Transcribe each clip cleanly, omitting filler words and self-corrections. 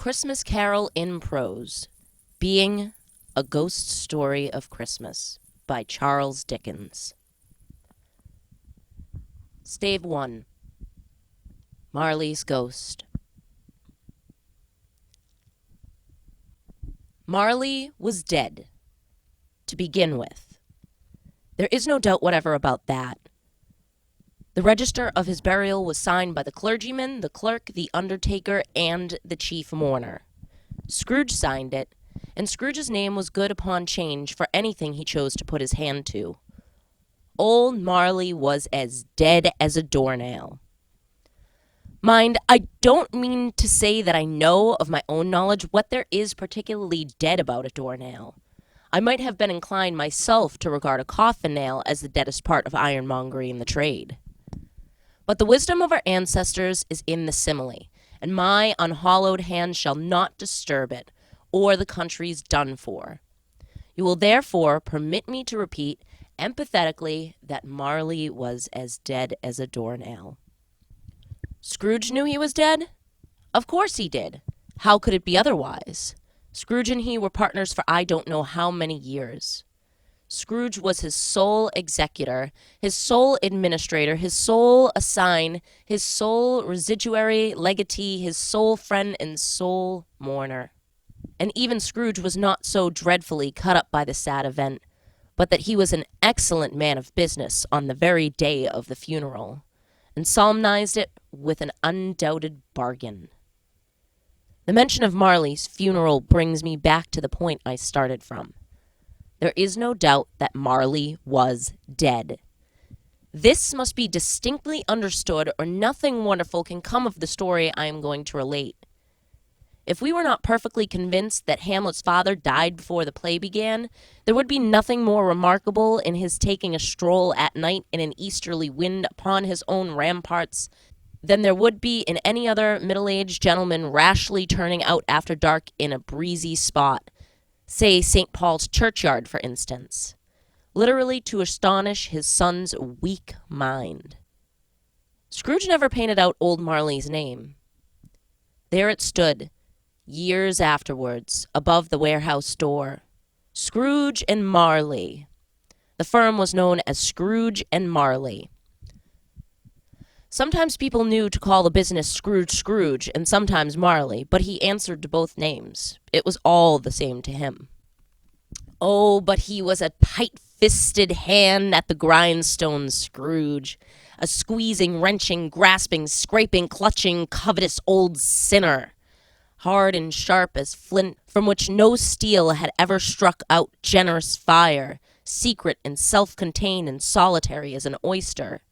Christmas Carol in Prose, Being a Ghost Story of Christmas by Charles Dickens. Stave 1. Marley's Ghost. Marley was dead, to begin with. There is no doubt whatever about that. The register of his burial was signed by the clergyman, the clerk, the undertaker, and the chief mourner. Scrooge signed it, and Scrooge's name was good upon change for anything he chose to put his hand to. Old Marley was as dead as a doornail. Mind, I don't mean to say that I know of my own knowledge what there is particularly dead about a doornail. I might have been inclined myself to regard a coffin nail as the deadest part of ironmongery in the trade. But the wisdom of our ancestors is in the simile, and my unhallowed hand shall not disturb it, or the country's done for. You will therefore permit me to repeat empathetically that Marley was as dead as a doornail. Scrooge knew he was dead? Of course he did. How could it be otherwise? Scrooge and he were partners for I don't know how many years. Scrooge was his sole executor, his sole administrator, his sole assign, his sole residuary legatee, his sole friend and sole mourner. And even Scrooge was not so dreadfully cut up by the sad event, but that he was an excellent man of business on the very day of the funeral, and solemnized it with an undoubted bargain. The mention of Marley's funeral brings me back to the point I started from. There is no doubt that Marley was dead. This must be distinctly understood, or nothing wonderful can come of the story I am going to relate. If we were not perfectly convinced that Hamlet's father died before the play began, there would be nothing more remarkable in his taking a stroll at night in an easterly wind upon his own ramparts than there would be in any other middle-aged gentleman rashly turning out after dark in a breezy spot, say St. Paul's churchyard, for instance, literally to astonish his son's weak mind. Scrooge never painted out old Marley's name. There it stood, years afterwards, above the warehouse door. Scrooge and Marley. The firm was known as Scrooge and Marley. Sometimes people knew to call the business Scrooge Scrooge and sometimes Marley, but he answered to both names. It was all the same to him. Oh, but he was a tight-fisted hand at the grindstone, Scrooge. A squeezing, wrenching, grasping, scraping, clutching, covetous old sinner. Hard and sharp as flint, from which no steel had ever struck out generous fire, secret and self-contained and solitary as an oyster.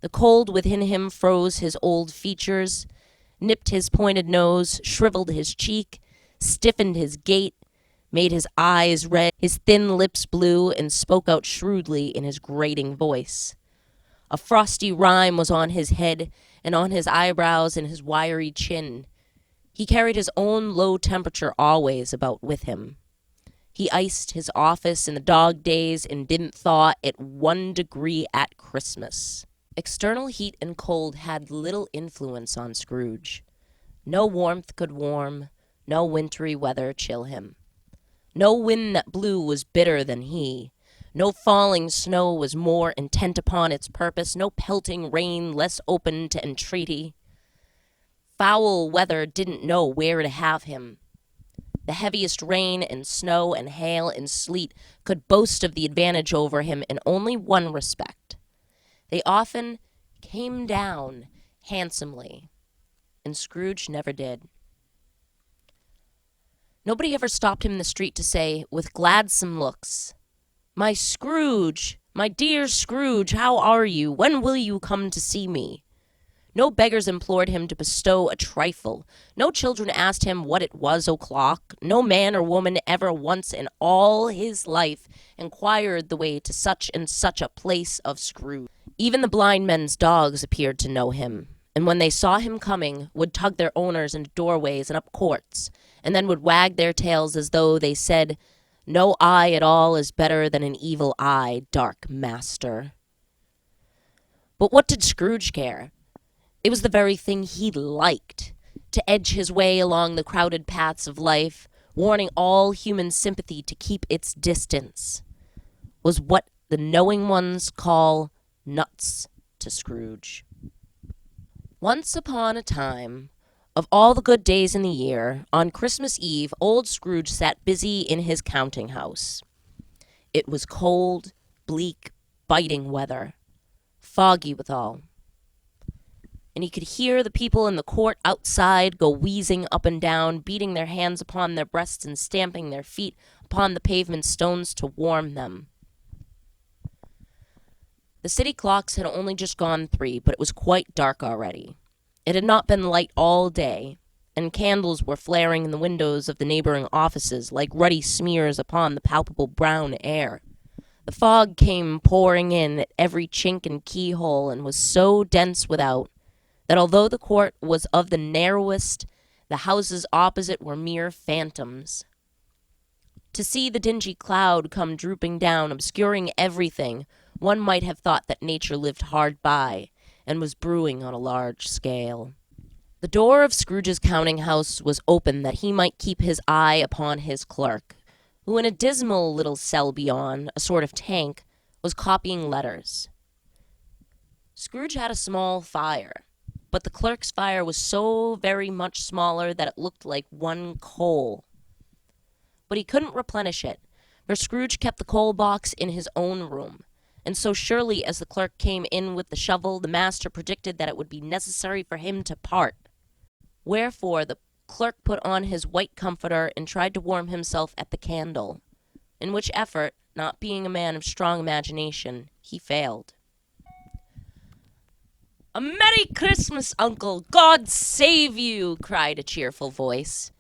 The cold within him froze his old features, nipped his pointed nose, shriveled his cheek, stiffened his gait, made his eyes red, his thin lips blue, and spoke out shrewdly in his grating voice. A frosty rime was on his head and on his eyebrows and his wiry chin. He carried his own low temperature always about with him. He iced his office in the dog days and didn't thaw it 1 degree at Christmas. External heat and cold had little influence on Scrooge. No warmth could warm, no wintry weather chill him. No wind that blew was bitter than he. No falling snow was more intent upon its purpose, no pelting rain less open to entreaty. Foul weather didn't know where to have him. The heaviest rain and snow and hail and sleet could boast of the advantage over him in only one respect. They often came down handsomely, and Scrooge never did. Nobody ever stopped him in the street to say, with gladsome looks, "My Scrooge, my dear Scrooge, how are you? When will you come to see me?" No beggars implored him to bestow a trifle. No children asked him what it was o'clock. No man or woman ever once in all his life inquired the way to such and such a place of Scrooge. Even the blind men's dogs appeared to know him, and when they saw him coming, would tug their owners into doorways and up courts, and then would wag their tails as though they said, "No eye at all is better than an evil eye, dark master." But what did Scrooge care? It was the very thing he liked. to edge his way along the crowded paths of life, warning all human sympathy to keep its distance, was what the knowing ones call nuts to Scrooge. Once upon a time, of all the good days in the year, on Christmas Eve, old Scrooge sat busy in his counting house. It was cold, bleak, biting weather, foggy withal, and he could hear the people in the court outside go wheezing up and down, beating their hands upon their breasts and stamping their feet upon the pavement stones to warm them. The city clocks had only just gone 3, but it was quite dark already. It had not been light all day, and candles were flaring in the windows of the neighboring offices like ruddy smears upon the palpable brown air. The fog came pouring in at every chink and keyhole, and was so dense without that although the court was of the narrowest, the houses opposite were mere phantoms. To see the dingy cloud come drooping down, obscuring everything, one might have thought that nature lived hard by, and was brewing on a large scale. The door of Scrooge's counting-house was open that he might keep his eye upon his clerk, who in a dismal little cell beyond, a sort of tank, was copying letters. Scrooge had a small fire, but the clerk's fire was so very much smaller that it looked like one coal. But he couldn't replenish it, for Scrooge kept the coal box in his own room, and so surely as the clerk came in with the shovel, the master predicted that it would be necessary for him to part. Wherefore the clerk put on his white comforter and tried to warm himself at the candle, in which effort, not being a man of strong imagination, he failed. "A Merry Christmas, Uncle! God save you!" cried a cheerful voice.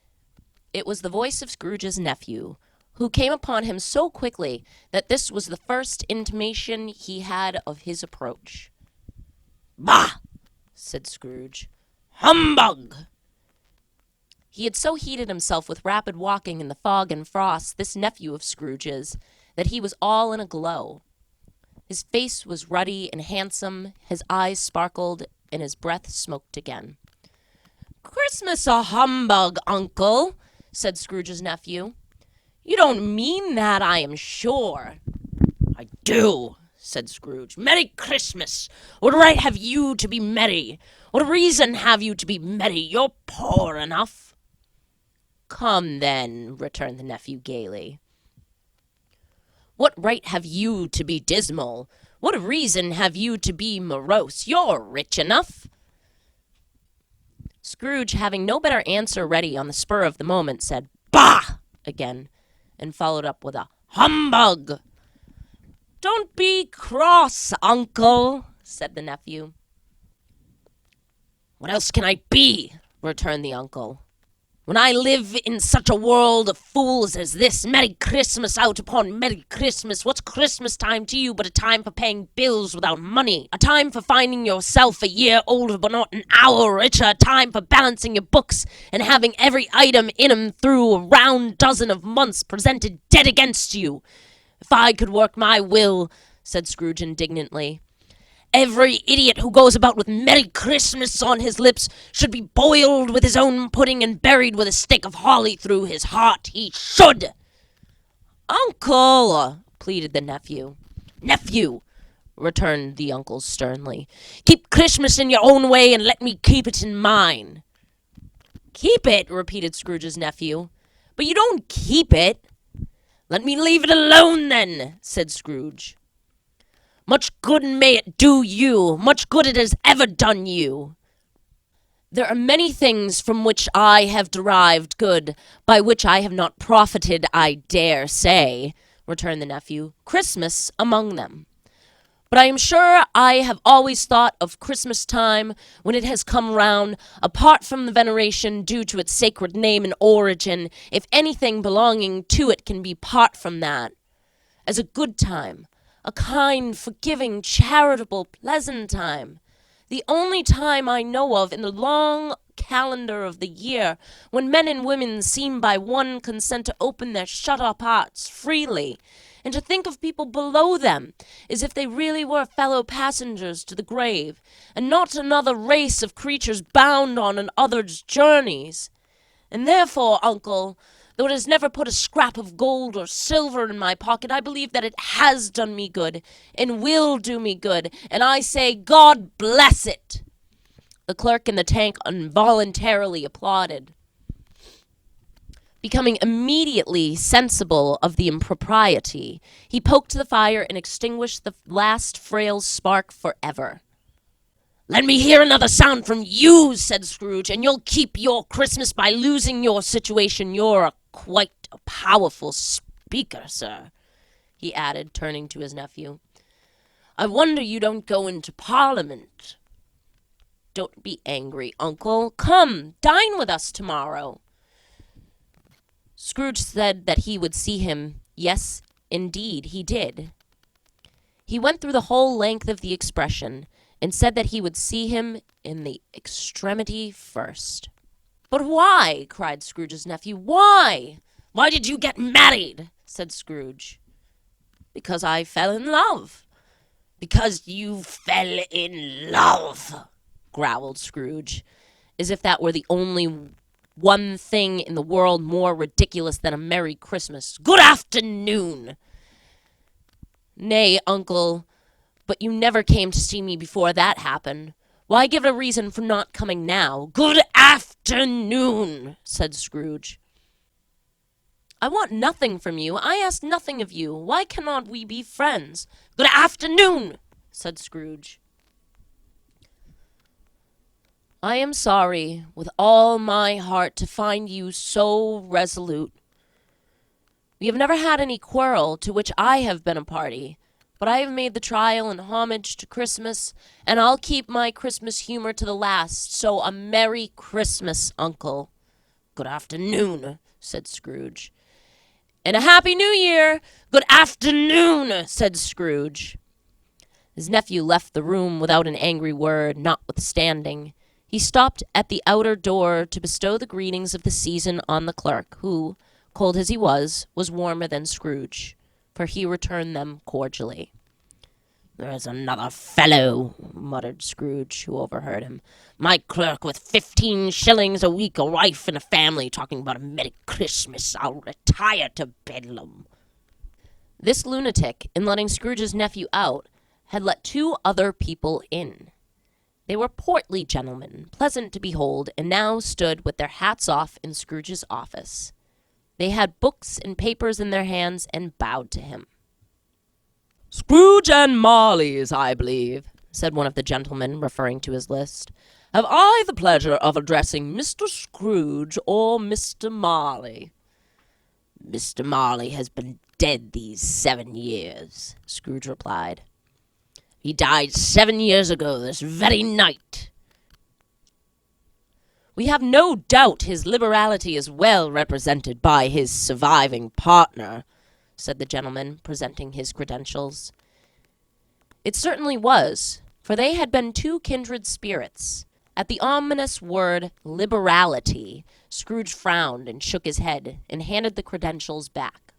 It was the voice of Scrooge's nephew, who came upon him so quickly that this was the first intimation he had of his approach. "Bah!" said Scrooge. "Humbug!" He had so heated himself with rapid walking in the fog and frost, this nephew of Scrooge's, that he was all in a glow. His face was ruddy and handsome, his eyes sparkled, and his breath smoked again. "Christmas a humbug, Uncle," said Scrooge's nephew. "You don't mean that, I am sure." "I do," said Scrooge. "Merry Christmas! What right have you to be merry? What reason have you to be merry? You're poor enough." "Come, then," returned the nephew gaily. "What right have you to be dismal? What reason have you to be morose? You're rich enough." Scrooge, having no better answer ready on the spur of the moment, said, "Bah!" again, and followed up with a "Humbug!" "Don't be cross, Uncle," said the nephew. "What else can I be?" returned the uncle. "When I live in such a world of fools as this, Merry Christmas out upon Merry Christmas, what's Christmas time to you but a time for paying bills without money, a time for finding yourself a year older but not an hour richer, a time for balancing your books and having every item in 'em through a round dozen of months presented dead against you? If I could work my will," said Scrooge indignantly, "every idiot who goes about with Merry Christmas on his lips should be boiled with his own pudding and buried with a stake of holly through his heart. He should." "Uncle," pleaded the nephew. "Nephew," returned the uncle sternly, "keep Christmas in your own way and let me keep it in mine." "Keep it," repeated Scrooge's nephew. "But you don't keep it." "Let me leave it alone, then," said Scrooge. "Much good may it do you, much good it has ever done you." "There are many things from which I have derived good, by which I have not profited, I dare say," returned the nephew, "Christmas among them. But I am sure I have always thought of Christmas time, when it has come round, apart from the veneration due to its sacred name and origin, if anything belonging to it can be apart from that, as a good time, a kind, forgiving, charitable, pleasant time, the only time I know of in the long calendar of the year, when men and women seem by one consent to open their shut-up hearts freely, and to think of people below them as if they really were fellow passengers to the grave, and not another race of creatures bound on an other's journeys. And therefore, uncle, though it has never put a scrap of gold or silver in my pocket, I believe that it has done me good, and will do me good, and I say, God bless it!" The clerk in the tank involuntarily applauded. Becoming immediately sensible of the impropriety, he poked the fire and extinguished the last frail spark forever. "Let me hear another sound from you," said Scrooge, "and you'll keep your Christmas by losing your situation. You're quite a powerful speaker, sir," he added, turning to his nephew. "I wonder you don't go into Parliament." "Don't be angry, uncle. Come, dine with us tomorrow." Scrooge said that he would see him. Yes, indeed, he did. He went through the whole length of the expression, and said that he would see him in the extremity first. "But why?" cried Scrooge's nephew. "Why?" "Why did you get married?" said Scrooge. "Because I fell in love." "Because you fell in love," growled Scrooge, as if that were the only one thing in the world more ridiculous than a Merry Christmas. "Good afternoon." "Nay, uncle, but you never came to see me before that happened. Why give a reason for not coming now?" "Good afternoon," said Scrooge. "I want nothing from you. I ask nothing of you. Why cannot we be friends?" "Good afternoon," said Scrooge. "I am sorry with all my heart to find you so resolute. We have never had any quarrel to which I have been a party, but I have made the trial in homage to Christmas, and I'll keep my Christmas humor to the last. So a Merry Christmas, uncle." "Good afternoon," said Scrooge. "And a Happy New Year." "Good afternoon," said Scrooge. His nephew left the room without an angry word, notwithstanding. He stopped at the outer door to bestow the greetings of the season on the clerk, who, cold as he was warmer than Scrooge, for he returned them cordially. "There's another fellow," muttered Scrooge, who overheard him. "My clerk with 15 shillings a week, a wife and a family, talking about a Merry Christmas. I'll retire to Bedlam." This lunatic, in letting Scrooge's nephew out, had let 2 other people in. They were portly gentlemen, pleasant to behold, and now stood with their hats off in Scrooge's office. They had books and papers in their hands and bowed to him. "Scrooge and Marley's, I believe," said one of the gentlemen, referring to his list. "Have I the pleasure of addressing Mr. Scrooge or Mr. Marley?" "Mr. Marley has been dead these 7 years," Scrooge replied. "He died 7 years ago this very night." "We have no doubt his liberality is well represented by his surviving partner," said the gentleman, presenting his credentials. It certainly was, for they had been 2 kindred spirits. At the ominous word liberality, Scrooge frowned and shook his head, and handed the credentials back.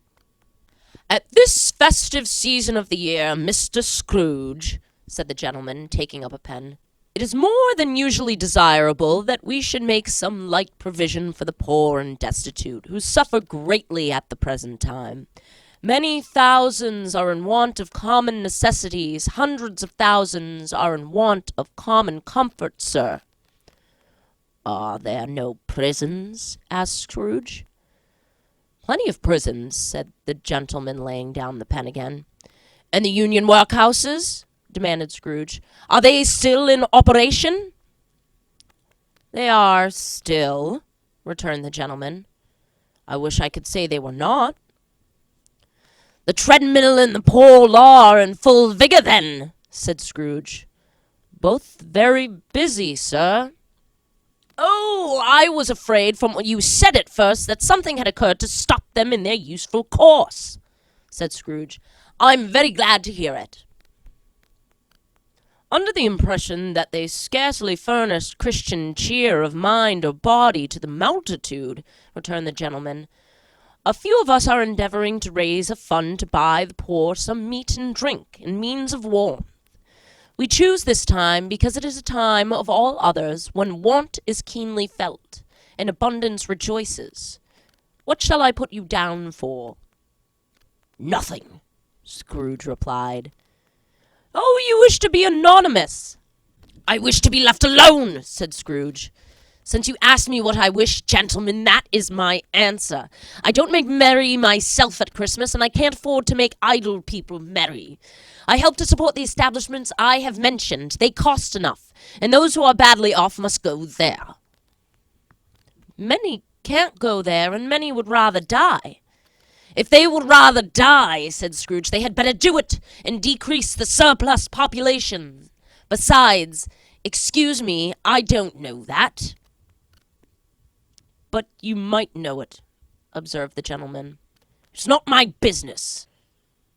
"At this festive season of the year, Mr. Scrooge," said the gentleman, taking up a pen, "it is more than usually desirable that we should make some light provision for the poor and destitute, who suffer greatly at the present time. Many thousands are in want of common necessities. Hundreds of thousands are in want of common comfort, sir." "Are there no prisons?" asked Scrooge. "Plenty of prisons," said the gentleman, laying down the pen again. "And the union workhouses?" demanded Scrooge. "Are they still in operation?" "They are still," returned the gentleman. "I wish I could say they were not." "The treadmill and the poor law are in full vigor, then?" said Scrooge. "Both very busy, sir." "Oh, I was afraid from what you said at first that something had occurred to stop them in their useful course," said Scrooge. "I'm very glad to hear it." under the impression that they scarcely furnished Christian cheer of mind or body to the multitude, returned the gentleman. A few of us are endeavoring to raise a fund to buy the poor some meat and drink and means of warmth. We choose this time because it is a time of all others when want is keenly felt and abundance rejoices. What shall I put you down for? Nothing, Scrooge replied. Oh, you wish to be anonymous. I wish to be left alone, said Scrooge. Since you asked me what I wish, gentlemen, that is my answer. I don't make merry myself at Christmas, and I can't afford to make idle people merry. I help to support the establishments I have mentioned. They cost enough, and those who are badly off must go there. Many can't go there, and many would rather die. If they would rather die, said Scrooge, they had better do it and decrease the surplus population. Besides, excuse me, I don't know that. But you might know it, observed the gentleman. It's not my business,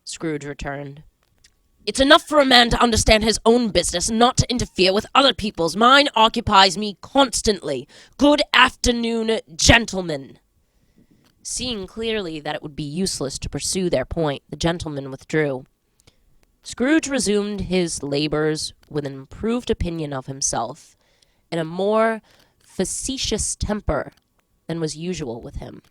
Scrooge returned. It's enough for a man to understand his own business and not to interfere with other people's. Mine occupies me constantly. Good afternoon, gentlemen. Seeing clearly that it would be useless to pursue their point, the gentleman withdrew. Scrooge resumed his labors with an improved opinion of himself and a more facetious temper than was usual with him.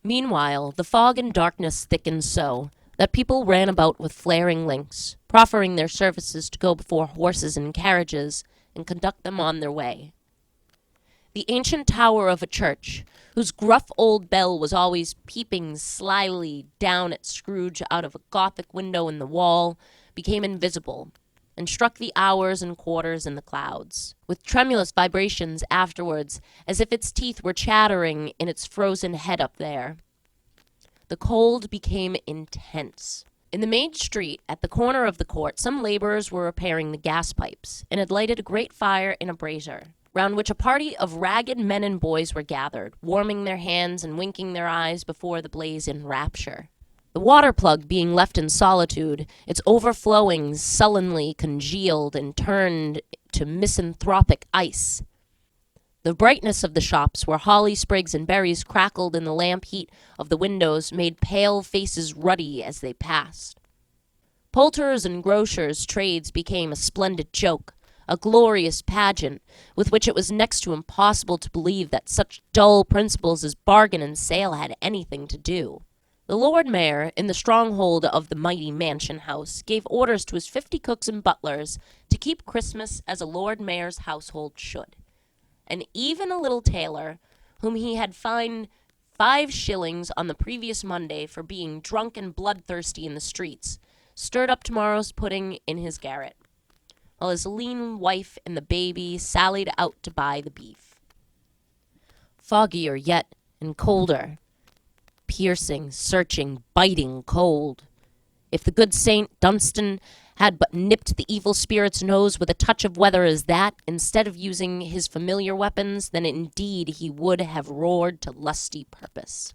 Meanwhile, the fog and darkness thickened so that people ran about with flaring links, proffering their services to go before horses and carriages and conduct them on their way. The ancient tower of a church, whose gruff old bell was always peeping slyly down at Scrooge out of a Gothic window in the wall, became invisible, and struck the hours and quarters in the clouds, with tremulous vibrations afterwards, as if its teeth were chattering in its frozen head up there. The cold became intense. In the main street, at the corner of the court, some laborers were repairing the gas pipes, and had lighted a great fire in a brazier, round which a party of ragged men and boys were gathered, warming their hands and winking their eyes before the blaze in rapture. The water plug being left in solitude, its overflowings sullenly congealed and turned to misanthropic ice. The brightness of the shops, where holly sprigs and berries crackled in the lamp heat of the windows, made pale faces ruddy as they passed. Poulterers' and grocers' trades became a splendid joke, a glorious pageant, with which it was next to impossible to believe that such dull principles as bargain and sale had anything to do. The Lord Mayor, in the stronghold of the mighty mansion house, gave orders to his 50 cooks and butlers to keep Christmas as a Lord Mayor's household should. And even a little tailor, whom he had fined 5 shillings on the previous Monday for being drunk and bloodthirsty in the streets, stirred up tomorrow's pudding in his garret, while his lean wife and the baby sallied out to buy the beef. Foggier yet, and colder. Piercing, searching, biting cold. If the good Saint Dunstan had but nipped the evil spirit's nose with a touch of weather as that, instead of using his familiar weapons, then indeed he would have roared to lusty purpose.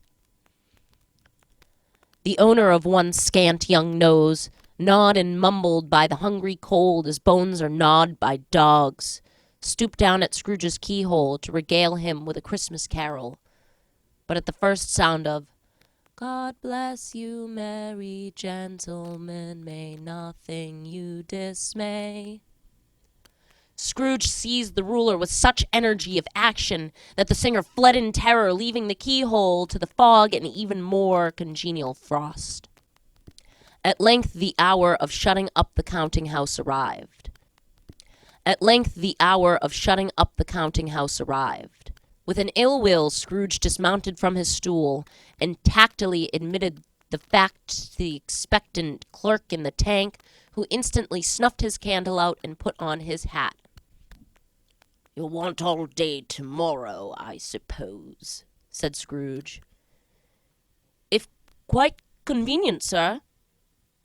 The owner of one scant young nose, gnawed and mumbled by the hungry cold as bones are gnawed by dogs, stooped down at Scrooge's keyhole to regale him with a Christmas carol. But at the first sound of God bless you, merry gentlemen, may nothing you dismay, Scrooge seized the ruler with such energy of action that the singer fled in terror, leaving the keyhole to the fog and even more congenial frost. At length the hour of shutting up the counting-house arrived. With an ill will, Scrooge dismounted from his stool and tactily admitted the fact to the expectant clerk in the tank, who instantly snuffed his candle out and put on his hat. "You'll want all day tomorrow, I suppose," said Scrooge. "If quite convenient, sir."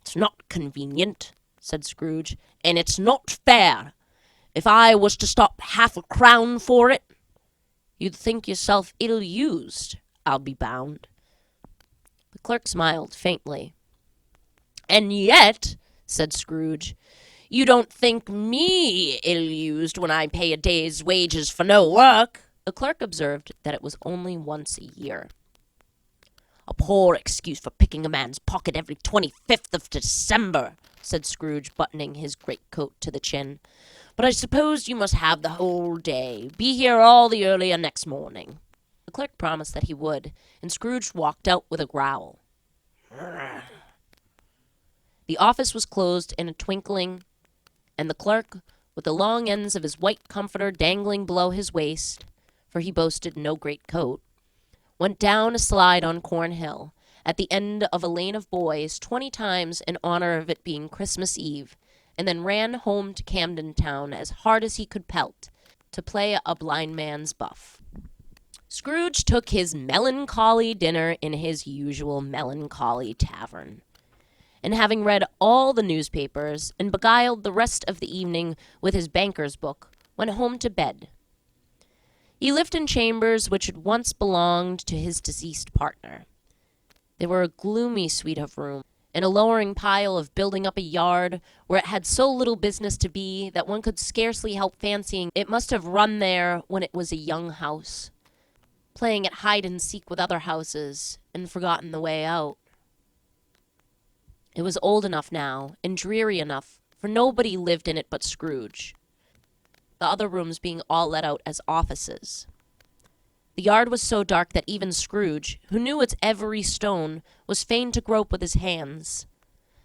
"It's not convenient," said Scrooge, "and it's not fair. If I was to stop half a crown for it, you'd think yourself ill-used, I'll be bound." The clerk smiled faintly. "And yet," said Scrooge, "you don't think me ill-used when I pay a day's wages for no work." The clerk observed that it was only once a year. "A poor excuse for picking a man's pocket every 25th of December," said Scrooge, buttoning his greatcoat to the chin. "But I suppose you must have the whole day. Be here all the earlier next morning." The clerk promised that he would, and Scrooge walked out with a growl. The office was closed in a twinkling, and the clerk, with the long ends of his white comforter dangling below his waist, for he boasted no great coat, went down a slide on Cornhill, at the end of a lane of boys, 20 times in honor of it being Christmas Eve, and then ran home to Camden Town as hard as he could pelt, to play a blind man's buff. Scrooge took his melancholy dinner in his usual melancholy tavern, and having read all the newspapers, and beguiled the rest of the evening with his banker's book, went home to bed. He lived in chambers which had once belonged to his deceased partner. They were a gloomy suite of rooms, in a lowering pile of building up a yard where it had so little business to be that one could scarcely help fancying it must have run there when it was a young house, playing at hide-and-seek with other houses, and forgotten the way out. It was old enough now, and dreary enough, for nobody lived in it but Scrooge, the other rooms being all let out as offices. The yard was so dark that even Scrooge, who knew its every stone, was fain to grope with his hands.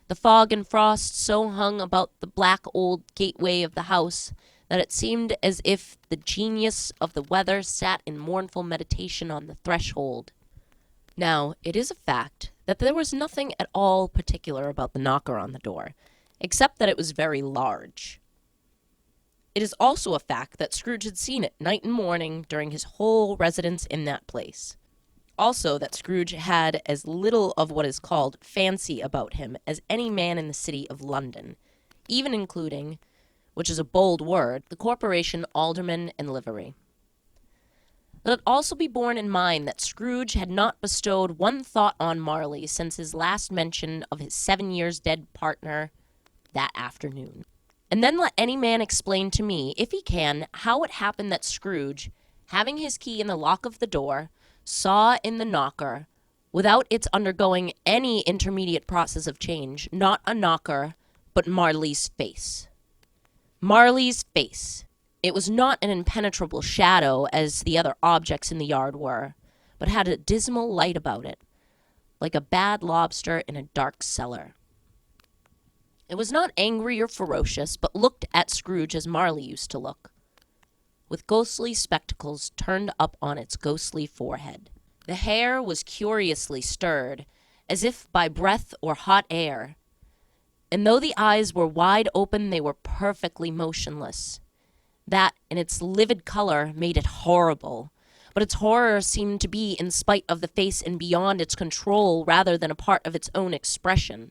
The fog and frost so hung about the black old gateway of the house that it seemed as if the genius of the weather sat in mournful meditation on the threshold. Now, it is a fact that there was nothing at all particular about the knocker on the door, except that it was very large. It is also a fact that Scrooge had seen it night and morning during his whole residence in that place. Also that Scrooge had as little of what is called fancy about him as any man in the city of London, even including, which is a bold word, the corporation, aldermen, and livery. Let it also be borne in mind that Scrooge had not bestowed one thought on Marley since his last mention of his 7 years dead partner that afternoon. And then let any man explain to me, if he can, how it happened that Scrooge, having his key in the lock of the door, saw in the knocker, without its undergoing any intermediate process of change, not a knocker, but Marley's face. Marley's face. It was not an impenetrable shadow, as the other objects in the yard were, but had a dismal light about it, like a bad lobster in a dark cellar. It was not angry or ferocious, but looked at Scrooge as Marley used to look, with ghostly spectacles turned up on its ghostly forehead. The hair was curiously stirred, as if by breath or hot air, and though the eyes were wide open, they were perfectly motionless. That, in its livid color, made it horrible, but its horror seemed to be in spite of the face and beyond its control rather than a part of its own expression.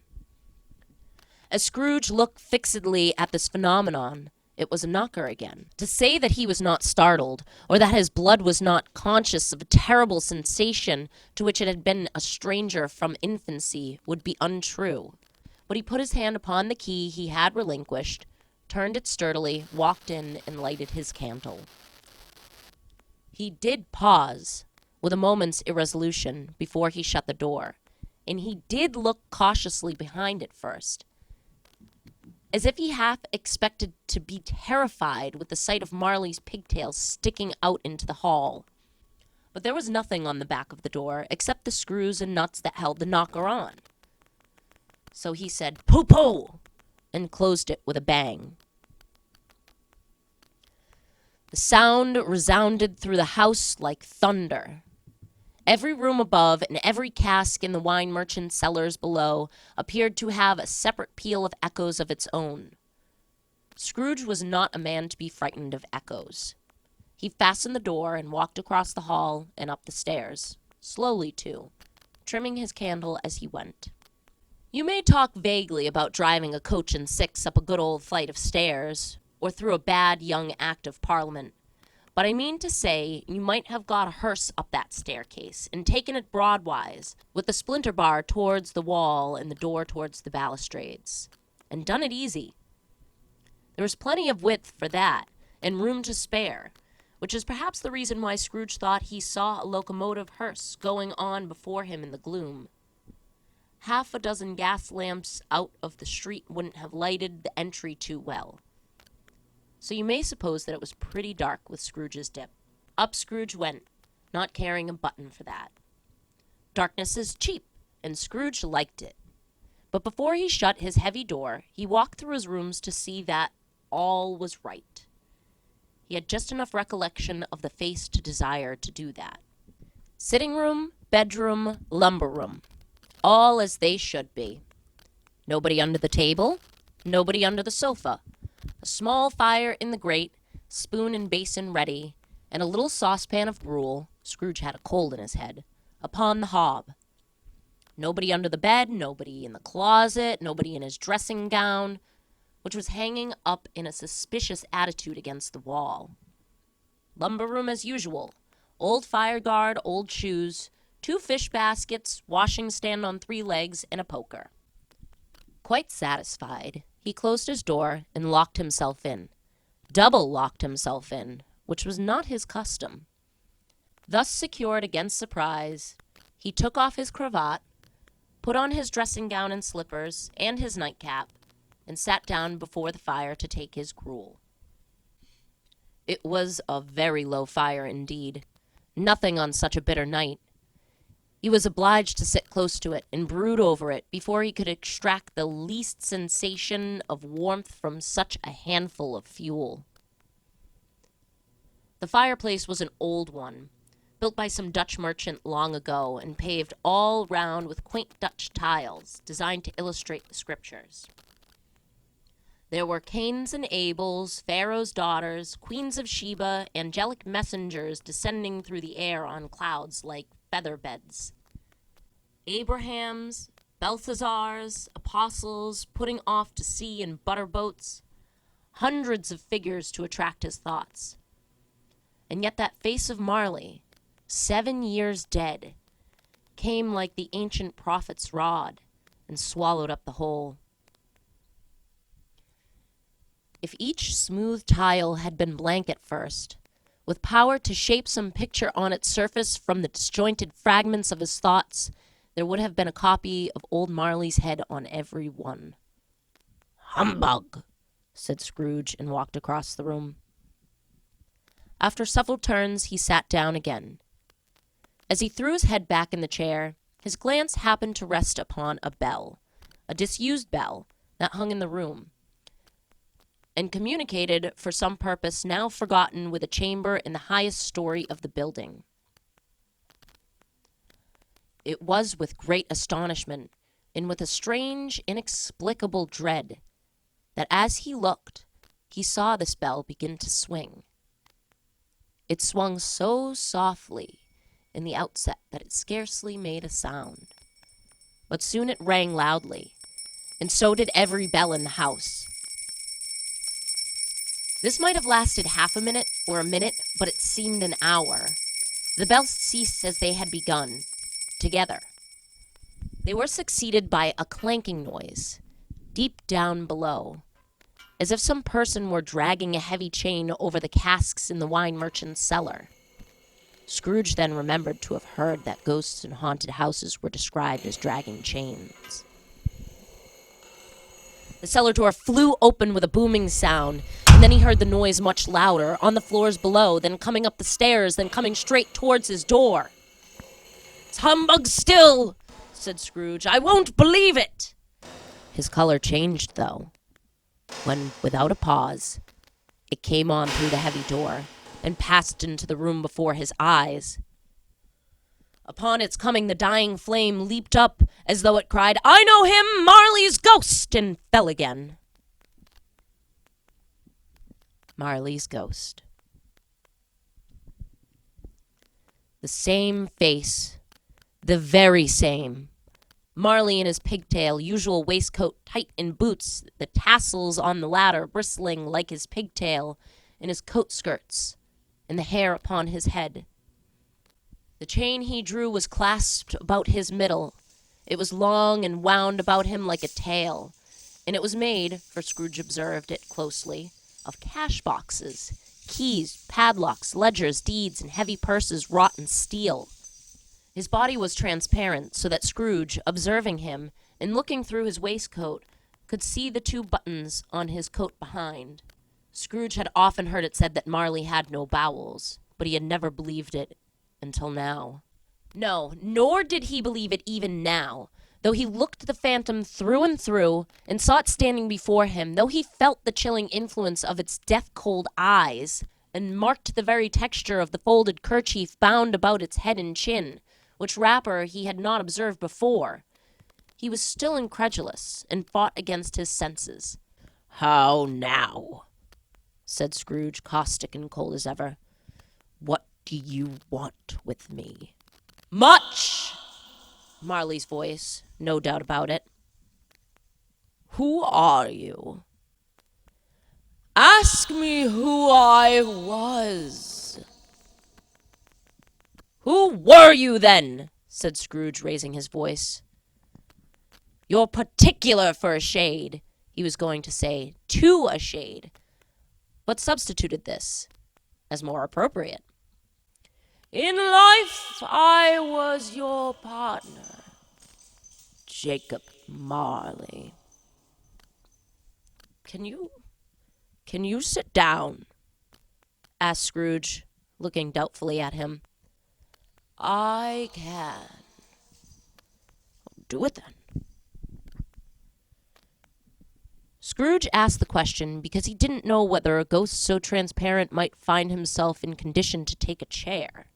As Scrooge looked fixedly at this phenomenon, it was a knocker again. To say that he was not startled, or that his blood was not conscious of a terrible sensation to which it had been a stranger from infancy, would be untrue. But he put his hand upon the key he had relinquished, turned it sturdily, walked in, and lighted his candle. He did pause, with a moment's irresolution, before he shut the door, and he did look cautiously behind it first, as if he half expected to be terrified with the sight of Marley's pigtails sticking out into the hall. But there was nothing on the back of the door, except the screws and nuts that held the knocker on. So he said, "Pooh-pooh!" and closed it with a bang. The sound resounded through the house like thunder. Every room above and every cask in the wine merchant's cellars below appeared to have a separate peal of echoes of its own. Scrooge was not a man to be frightened of echoes. He fastened the door and walked across the hall and up the stairs, slowly too, trimming his candle as he went. You may talk vaguely about driving a coach and six up a good old flight of stairs, or through a bad young Act of Parliament, But I mean to say, you might have got a hearse up that staircase and taken it broadwise, with the splinter bar towards the wall and the door towards the balustrades, and done it easy. There was plenty of width for that, and room to spare, which is perhaps the reason why Scrooge thought he saw a locomotive hearse going on before him in the gloom. Half a dozen gas lamps out of the street wouldn't have lighted the entry too well. So you may suppose that it was pretty dark with Scrooge's dip. Up Scrooge went, not caring a button for that. Darkness is cheap, and Scrooge liked it. But before he shut his heavy door, he walked through his rooms to see that all was right. He had just enough recollection of the face to desire to do that. Sitting room, bedroom, lumber room, all as they should be. Nobody under the table, nobody under the sofa. A small fire in the grate, spoon and basin ready, and a little saucepan of gruel, Scrooge had a cold in his head, upon the hob. Nobody under the bed, nobody in the closet, nobody in his dressing gown, which was hanging up in a suspicious attitude against the wall. Lumber room as usual. Old fire guard, old shoes, 2 fish baskets, washing stand on 3 legs, and a poker. Quite satisfied, he closed his door and locked himself in. Double locked himself in, which was not his custom. Thus secured against surprise, he took off his cravat, put on his dressing gown and slippers, and his nightcap, and sat down before the fire to take his gruel. It was a very low fire indeed. Nothing on such a bitter night. He was obliged to sit close to it and brood over it before he could extract the least sensation of warmth from such a handful of fuel. The fireplace was an old one, built by some Dutch merchant long ago and paved all round with quaint Dutch tiles designed to illustrate the scriptures. There were Cains and Abels, Pharaoh's daughters, queens of Sheba, angelic messengers descending through the air on clouds like feather beds. Abrahams, Belshazzars, apostles putting off to sea in butter boats, hundreds of figures to attract his thoughts. And yet that face of Marley, 7 years dead, came like the ancient prophet's rod and swallowed up the whole. If each smooth tile had been blank at first, with power to shape some picture on its surface from the disjointed fragments of his thoughts, there would have been a copy of old Marley's head on every one. "Humbug!" said Scrooge, and walked across the room. After several turns, he sat down again. As he threw his head back in the chair, his glance happened to rest upon a bell, a disused bell, that hung in the room, and communicated for some purpose now forgotten with a chamber in the highest story of the building. It was with great astonishment, and with a strange, inexplicable dread, that as he looked, he saw this bell begin to swing. It swung so softly in the outset that it scarcely made a sound. But soon it rang loudly, and so did every bell in the house. This might have lasted half a minute or a minute, but it seemed an hour. The bells ceased as they had begun, together. They were succeeded by a clanking noise, deep down below, as if some person were dragging a heavy chain over the casks in the wine merchant's cellar. Scrooge then remembered to have heard that ghosts in haunted houses were described as dragging chains. The cellar door flew open with a booming sound, and then he heard the noise much louder, on the floors below, then coming up the stairs, then coming straight towards his door. "It's humbug still," said Scrooge. "I won't believe it." His color changed, though, when, without a pause, it came on through the heavy door and passed into the room before his eyes. Upon its coming, the dying flame leaped up as though it cried, "I know him, Marley's ghost," and fell again. Marley's ghost. The same face, the very same. Marley in his pigtail, usual waistcoat tight in boots, the tassels on the latter bristling like his pigtail, in his coat skirts, and the hair upon his head. The chain he drew was clasped about his middle. It was long and wound about him like a tail, and it was made, for Scrooge observed it closely, of cash boxes, keys, padlocks, ledgers, deeds, and heavy purses wrought in steel. His body was transparent, so that Scrooge, observing him, and looking through his waistcoat, could see the 2 buttons on his coat behind. Scrooge had often heard it said that Marley had no bowels, but he had never believed it until now. No, nor did he believe it even now, though he looked the phantom through and through, and saw it standing before him, though he felt the chilling influence of its death-cold eyes, and marked the very texture of the folded kerchief bound about its head and chin, which wrapper he had not observed before. He was still incredulous, and fought against his senses. "How now?" said Scrooge, caustic and cold as ever. "What do you want with me?" "Much!" Marley's voice, no doubt about it. "Who are you?" "Ask me who I was." "Who were you, then?" said Scrooge, raising his voice. "You're particular for a shade," he was going to say, "to a shade," but substituted this as more appropriate. "In life I was your partner, Jacob Marley." Can you sit down?" asked Scrooge, looking doubtfully at him. "I can." "Do it then." Scrooge asked the question because he didn't know whether a ghost so transparent might find himself in condition to take a chair,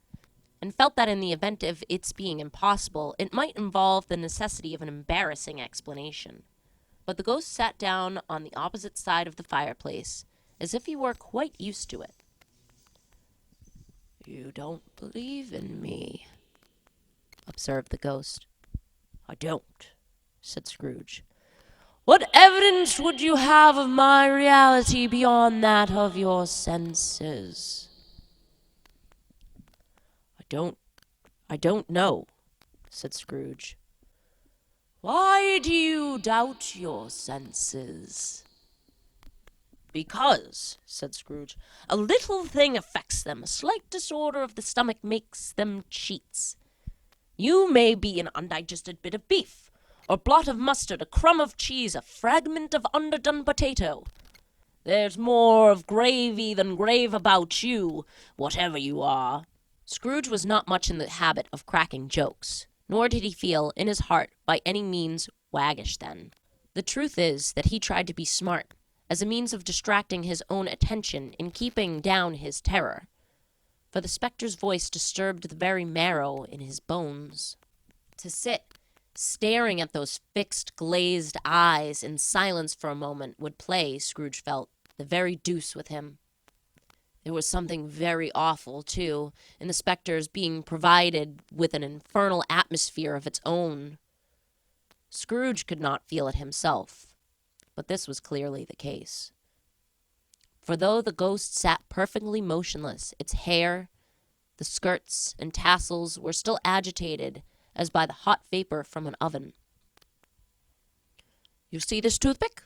and felt that in the event of its being impossible, it might involve the necessity of an embarrassing explanation. But the ghost sat down on the opposite side of the fireplace, as if he were quite used to it. "You don't believe in me," observed the ghost. "I don't," said Scrooge. "What evidence would you have of my reality beyond that of your senses?" I don't know," said Scrooge. "Why do you doubt your senses?" "Because," said Scrooge, "a little thing affects them. A slight disorder of the stomach makes them cheats. You may be an undigested bit of beef, or blot of mustard, a crumb of cheese, a fragment of underdone potato. There's more of gravy than grave about you, whatever you are." Scrooge was not much in the habit of cracking jokes, nor did he feel, in his heart, by any means waggish then. The truth is that he tried to be smart, as a means of distracting his own attention in keeping down his terror, for the spectre's voice disturbed the very marrow in his bones. To sit staring at those fixed, glazed eyes in silence for a moment would play, Scrooge felt, the very deuce with him. There was something very awful, too, in the spectre's being provided with an infernal atmosphere of its own. Scrooge could not feel it himself, but this was clearly the case. For though the ghost sat perfectly motionless, its hair, the skirts, and tassels were still agitated as by the hot vapor from an oven. "You see this toothpick?"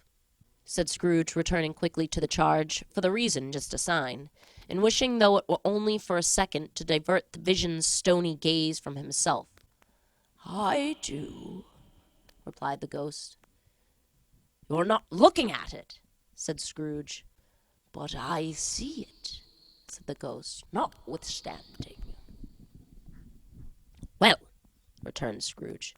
said Scrooge, returning quickly to the charge, for the reason just assigned, and wishing, though it were only for a second, to divert the vision's stony gaze from himself. "I do," replied the ghost. "You're not looking at it," said Scrooge. "But I see it," said the ghost, "notwithstanding." "Well," returned Scrooge,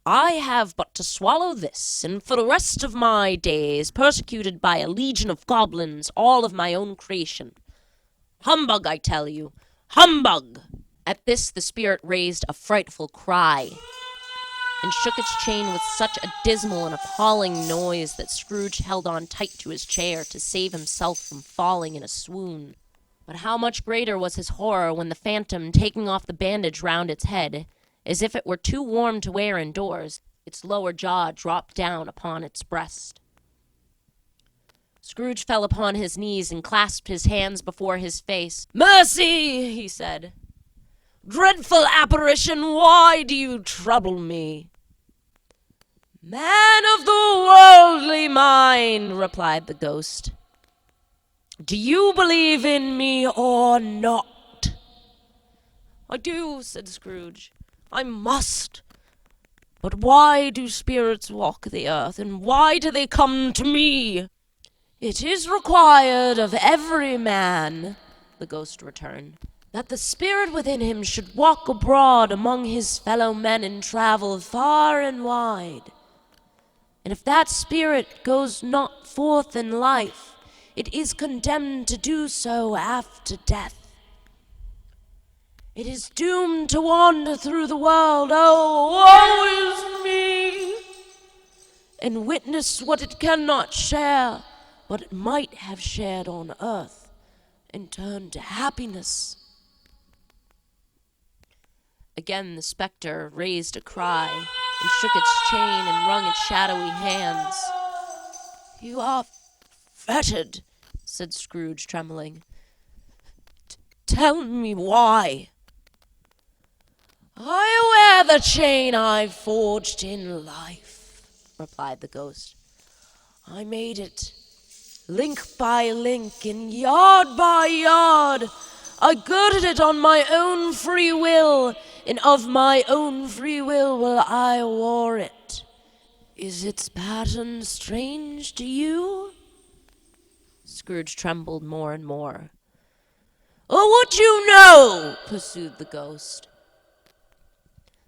"I have but to swallow this, and for the rest of my days, persecuted by a legion of goblins, all of my own creation. Humbug, I tell you! Humbug!" At this the spirit raised a frightful cry, and shook its chain with such a dismal and appalling noise that Scrooge held on tight to his chair to save himself from falling in a swoon. But how much greater was his horror when the phantom, taking off the bandage round its head, as if it were too warm to wear indoors, its lower jaw dropped down upon its breast. Scrooge fell upon his knees and clasped his hands before his face. "Mercy!" he said. "Dreadful apparition, why do you trouble me?" "Man of the worldly mind," replied the ghost, "do you believe in me or not?" "I do," said Scrooge. "I must. But why do spirits walk the earth, and why do they come to me?" "It is required of every man," the ghost returned, "that the spirit within him should walk abroad among his fellow men and travel far and wide. And if that spirit goes not forth in life, it is condemned to do so after death. It is doomed to wander through the world, oh, woe is me, and witness what it cannot share, but it might have shared on earth, and turn to happiness." Again the spectre raised a cry, and shook its chain and wrung its shadowy hands. "You are fettered," said Scrooge, trembling. "Tell me why." "I wear the chain I forged in life," replied the ghost. "I made it link by link and yard by yard. I girded it on my own free will, and of my own free will I wore it. Is its pattern strange to you?" Scrooge trembled more and more. "Oh, would you know," pursued the ghost,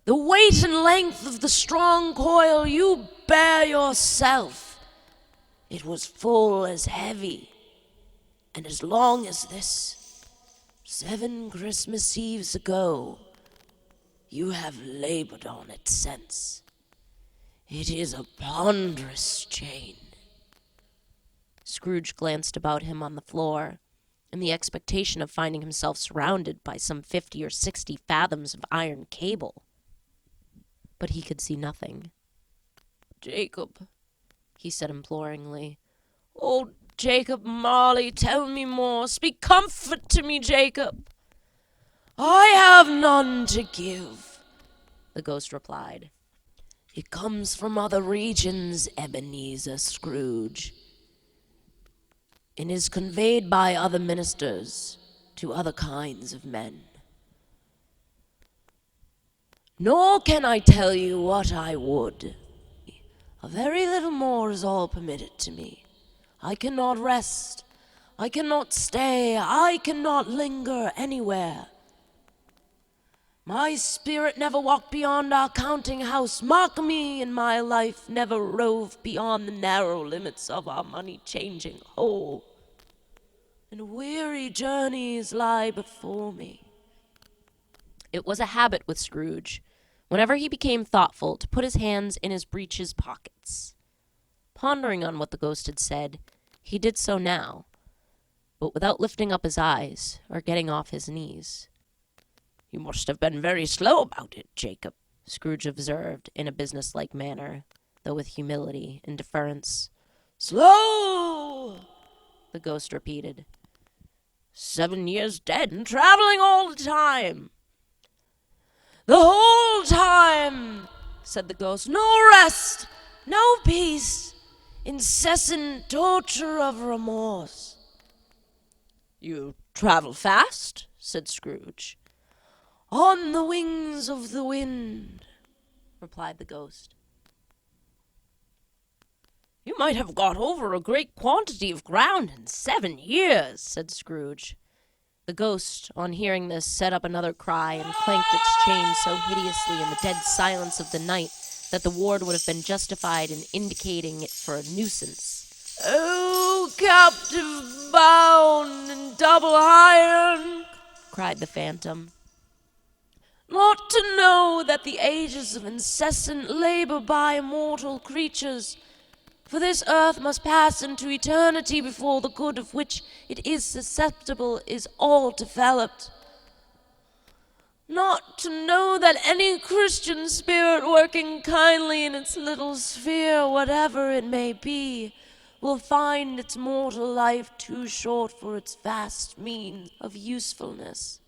"the weight and length of the strong coil you bear yourself? It was full as heavy and as long as this. 7 Christmas Eves ago, you have labored on it since. It is a ponderous chain." Scrooge glanced about him on the floor, in the expectation of finding himself surrounded by some 50 or 60 fathoms of iron cable. But he could see nothing. "Jacob," he said imploringly. "Oh, Jacob Marley, tell me more. Speak comfort to me, Jacob." "I have none to give," the ghost replied. "It comes from other regions, Ebenezer Scrooge, and is conveyed by other ministers to other kinds of men. Nor can I tell you what I would. A very little more is all permitted to me. I cannot rest. I cannot stay. I cannot linger anywhere. My spirit never walked beyond our counting house. Mark me, and my life never rove beyond the narrow limits of our money-changing hole. And weary journeys lie before me." It was a habit with Scrooge, whenever he became thoughtful, to put his hands in his breeches pockets. Pondering on what the ghost had said, he did so now, but without lifting up his eyes or getting off his knees. "You must have been very slow about it, Jacob," Scrooge observed in a businesslike manner, though with humility and deference. "Slow!" the ghost repeated. 7 years dead and traveling all the time." "The whole time," said the ghost. "No rest, no peace, incessant torture of remorse." "You travel fast?" said Scrooge. "On the wings of the wind," replied the ghost. "You might have got over a great quantity of ground in 7 years," said Scrooge. The ghost, on hearing this, set up another cry and clanked its chain so hideously in the dead silence of the night that the ward would have been justified in indicating it for a nuisance. "Oh, captive bound in double iron," cried the phantom, "not to know that the ages of incessant labor by immortal creatures, for this earth must pass into eternity before the good of which it is susceptible is all developed. Not to know that any Christian spirit working kindly in its little sphere, whatever it may be, will find its mortal life too short for its vast means of usefulness.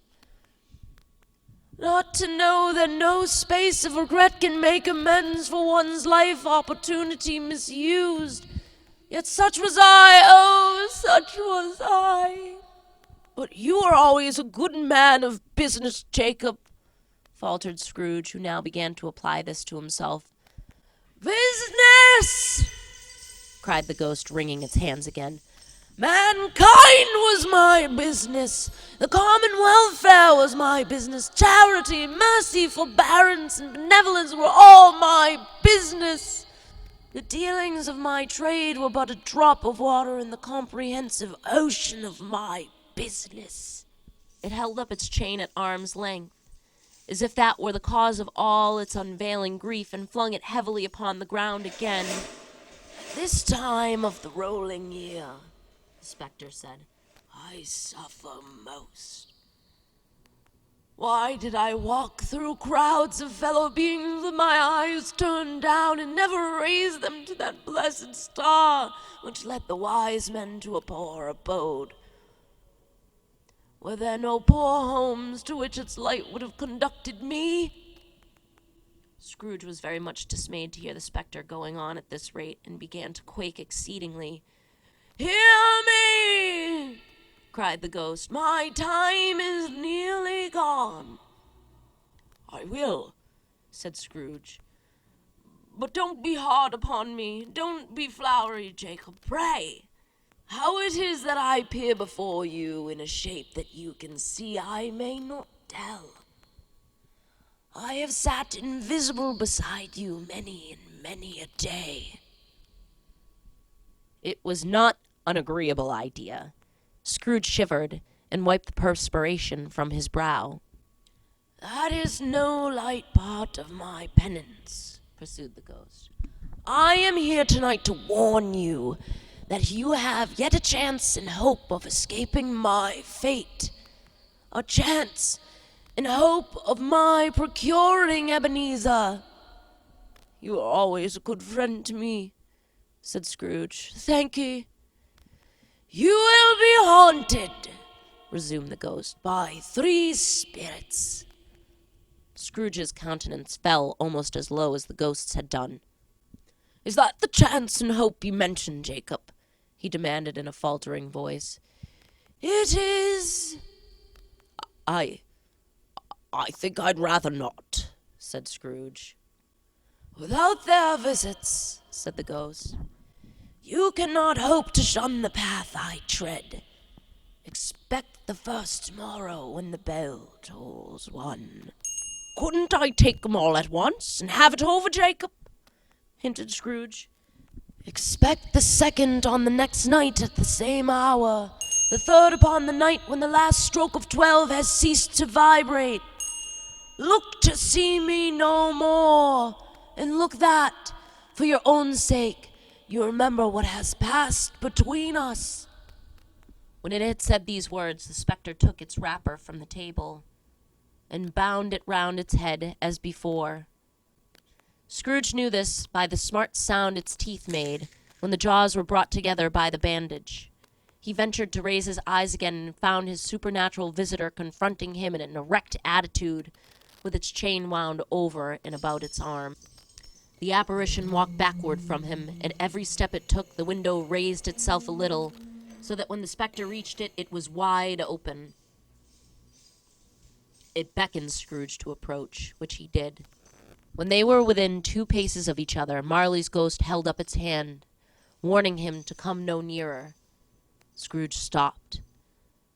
Not to know that no space of regret can make amends for one's life opportunity misused. Yet such was I, oh, such was I. But you are always a good man of business, Jacob, faltered Scrooge, who now began to apply this to himself. Business! Cried the ghost, wringing its hands again. Mankind was my business. The common welfare was my business. Charity, mercy, forbearance, and benevolence were all my business. The dealings of my trade were but a drop of water in the comprehensive ocean of my business. It held up its chain at arm's length, as if that were the cause of all its unveiling grief, and flung it heavily upon the ground again. This time of the rolling year, the spectre said, I suffer most. Why did I walk through crowds of fellow beings with my eyes turned down and never raise them to that blessed star which led the wise men to a poor abode? Were there no poor homes to which its light would have conducted me? Scrooge was very much dismayed to hear the spectre going on at this rate, and began to quake exceedingly. Hear me! Cried the ghost. My time is nearly gone. I will, said Scrooge. But don't be hard upon me. Don't be flowery, Jacob. Pray, how it is that I appear before you in a shape that you can see, I may not tell. I have sat invisible beside you many and many a day. It was not an agreeable idea. Scrooge shivered and wiped the perspiration from his brow. That is no light part of my penance, pursued the ghost. I am here tonight to warn you that you have yet a chance and hope of escaping my fate. A chance and hope of my procuring Ebenezer. You are always a good friend to me, said Scrooge. Thank ye. You will be haunted, resumed the ghost, by 3 spirits. Scrooge's countenance fell almost as low as the ghost's had done. Is that the chance and hope you mentioned, Jacob? He demanded in a faltering voice. It is. I think I'd rather not, said Scrooge. Without their visits, said the ghost, you cannot hope to shun the path I tread. Expect the first tomorrow when the bell tolls 1. Couldn't I take 'em all at once and have it over, Jacob? Hinted Scrooge. Expect the second on the next night at the same hour, the third upon the night when the last stroke of 12 has ceased to vibrate. Look to see me no more, and look that, for your own sake, you remember what has passed between us. When it had said these words, the spectre took its wrapper from the table and bound it round its head as before. Scrooge knew this by the smart sound its teeth made when the jaws were brought together by the bandage. He ventured to raise his eyes again and found his supernatural visitor confronting him in an erect attitude with its chain wound over and about its arm. The apparition walked backward from him. At every step it took, the window raised itself a little, so that when the spectre reached it, it was wide open. It beckoned Scrooge to approach, which he did. When they were within 2 paces of each other, Marley's ghost held up its hand, warning him to come no nearer. Scrooge stopped,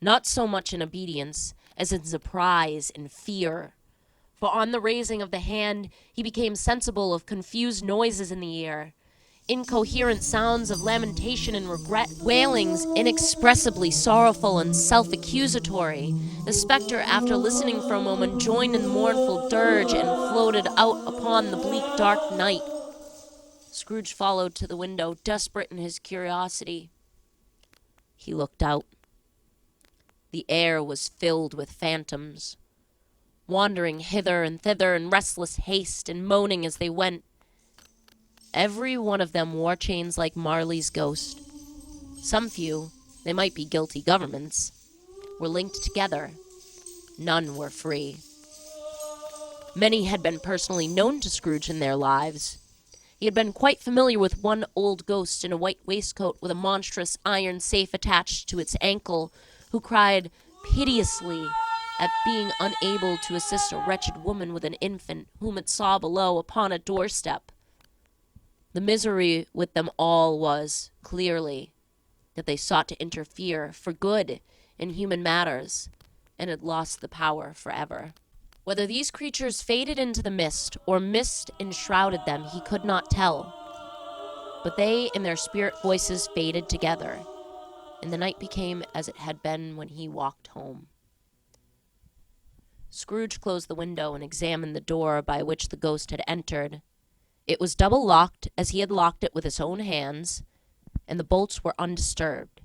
not so much in obedience as in surprise and fear. For on the raising of the hand, he became sensible of confused noises in the air, incoherent sounds of lamentation and regret, wailings inexpressibly sorrowful and self-accusatory. The spectre, after listening for a moment, joined in the mournful dirge and floated out upon the bleak dark night. Scrooge followed to the window, desperate in his curiosity. He looked out. The air was filled with phantoms, wandering hither and thither in restless haste and moaning as they went. Every one of them wore chains like Marley's ghost, Some few, they might be guilty governments, were linked together. None were free. Many had been personally known to Scrooge in their lives. He had been quite familiar with one old ghost in a white waistcoat with a monstrous iron safe attached to its ankle, who cried piteously at being unable to assist a wretched woman with an infant whom it saw below upon a doorstep. The misery with them all was, clearly, that they sought to interfere for good in human matters, and had lost the power forever. Whether these creatures faded into the mist, or mist enshrouded them, he could not tell. But they and their spirit voices faded together, and the night became as it had been when he walked home. Scrooge closed the window and examined the door by which the ghost had entered. It was double locked, as he had locked it with his own hands, and the bolts were undisturbed.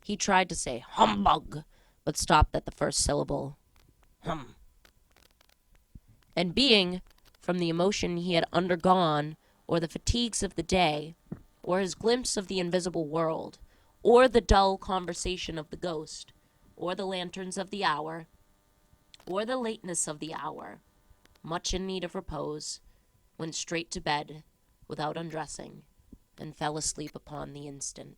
He tried to say "humbug," but stopped at the first syllable. Hum. And being, from the emotion he had undergone, or the fatigues of the day, or his glimpse of the invisible world, or the dull conversation of the ghost, or the lanterns of the hour, or the lateness of the hour, much in need of repose, went straight to bed without undressing, and fell asleep upon the instant.